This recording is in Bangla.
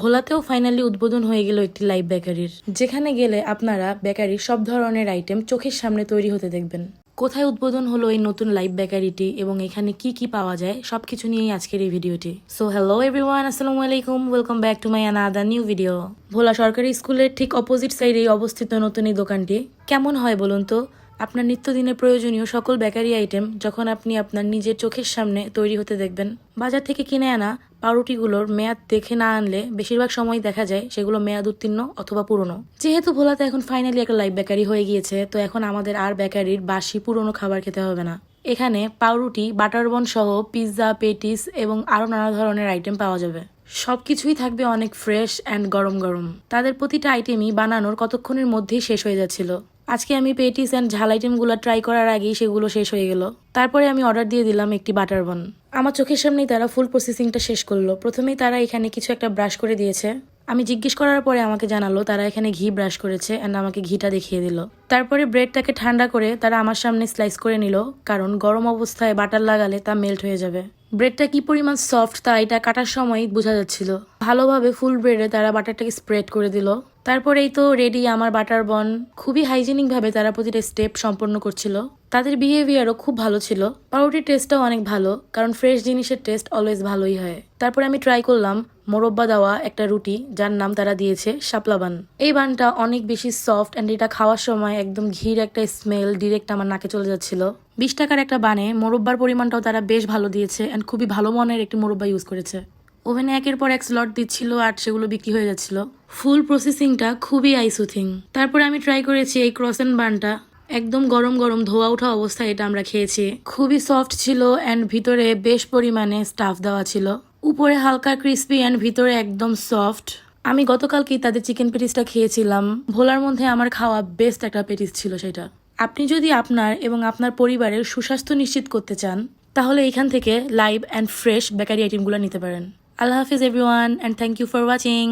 ভোলাতেও ফাইনালি উদ্বোধন হয়ে গেল একটি লাইভ বেকারির, যেখানে গেলে আপনারা বেকারির সব ধরনের আইটেম চোখের সামনে তৈরি হতে দেখবেন। কোথায় উদ্বোধন হলো এই নতুন লাইভ বেকারিটি এবং এখানে কি কি পাওয়া যায় সবকিছু নিয়েই আজকের এই ভিডিওটি। সো হ্যালো এভরিওয়ান, আসসালামু আলাইকুম, welcome back to my another new video. ভোলা সরকারি স্কুলের ঠিক অপোজিট সাইডেই অবস্থিত নতুন এই দোকানটি কেমন হয় বলুন তো? আপনার নিত্যদিনের প্রয়োজনীয় সকল বেকারি আইটেম যখন আপনি আপনার নিজের চোখের সামনে তৈরি হতে দেখবেন। বাজার থেকে কিনে আনা পাউরুটিগুলোর মেয়াদ দেখে না আনলে বেশিরভাগ সময় দেখা যায় সেগুলো মেয়াদ উত্তীর্ণ অথবা পুরনো। যেহেতু ভোলাতে এখন ফাইনালি একটা লাইভ বেকারি হয়ে গিয়েছে, তো এখন আমাদের আর বেকারির বাসি পুরনো খাবার খেতে হবে না। এখানে পাউরুটি, বাটার বন সহ পিৎজা, পেটিস এবং আরো নানা ধরনের আইটেম পাওয়া যাবে। সবকিছুই থাকবে অনেক ফ্রেশ অ্যান্ড গরম গরম। তাদের প্রতিটা আইটেমই বানানোর কতক্ষণের মধ্যেই শেষ হয়ে যাচ্ছিল। আজকে আমি পেটিস অ্যান্ড ঝাল আইটেমগুলো ট্রাই করার আগেই সেগুলো শেষ হয়ে গেল। তারপরে আমি অর্ডার দিয়ে দিলাম একটি বাটার বন। আমার চোখের সামনেই তারা ফুল প্রসেসিংটা শেষ করলো। প্রথমেই তারা এখানে কিছু একটা ব্রাশ করে দিয়েছে। আমি জিজ্ঞেস করার পরে আমাকে জানালো তারা এখানে ঘি ব্রাশ করেছে অ্যান্ড আমাকে ঘিটা দেখিয়ে দিল। তারপরে ব্রেডটাকে ঠান্ডা করে তারা আমার সামনে স্লাইস করে নিল, কারণ গরম অবস্থায় বাটার লাগালে তা মেল্ট হয়ে যাবে। ব্রেডটা কি পরিমাণ সফট তা এটা কাটার সময় বোঝা যাচ্ছিল। ভালোভাবে ফুল ব্রেডে তারা বাটারটাকে স্প্রেড করে দিল। তারপরেই তো রেডি আমার বাটার বন। খুবই হাইজেনিক ভাবে তারা প্রতিটা স্টেপ সম্পন্ন করছিল। তাদের বিহেভিয়ারও খুব ভালো ছিল। পাউরুটির টেস্টটাও অনেক ভালো, কারণ ফ্রেশ জিনিসের টেস্ট অলওয়েজ ভালোই হয়। তারপরে আমি ট্রাই করলাম মোরব্বা দেওয়া একটা রুটি, যার নাম তারা দিয়েছে শাপলা বান। এই বানটা অনেক বেশি সফট অ্যান্ড এটা খাওয়ার সময় একদম ঘির একটা স্মেল ডিরেক্ট আমার নাকে চলে যাচ্ছিল। 20 টাকার একটা বানে মোরব্বার পরিমাণটাও তারা বেশ ভালো দিয়েছে অ্যান্ড খুবই ভালো মনের একটি মোরব্বা ইউজ করেছে। ওভেনে একের পর এক স্লট দিচ্ছিল আর সেগুলো বিক্রি হয়ে যাচ্ছিল। ফুল প্রসেসিংটা খুবই আইসুথিং। তারপরে আমি ট্রাই করেছি এই ক্রসেন্ট বানটা। একদম গরম গরম ধোয়া ওঠা অবস্থায় এটা আমরা খেয়েছি। খুবই সফট ছিল অ্যান্ড ভিতরে বেশ পরিমাণে স্টাফ দেওয়া ছিল। উপরে হালকা ক্রিস্পি অ্যান্ড ভিতরে একদম সফট। আমি গতকালকেই তাদের চিকেন পেটিসটা খেয়েছিলাম। ভোলার মধ্যে আমার খাওয়া বেস্ট একটা পেটিস ছিল সেটা। আপনি যদি আপনার এবং আপনার পরিবারের সুস্বাস্থ্য নিশ্চিত করতে চান, তাহলে এখান থেকে লাইভ অ্যান্ড ফ্রেশ বেকারি আইটেমগুলো নিতে পারেন। আল্লাহ হাফিজ everyone, and thank you for watching.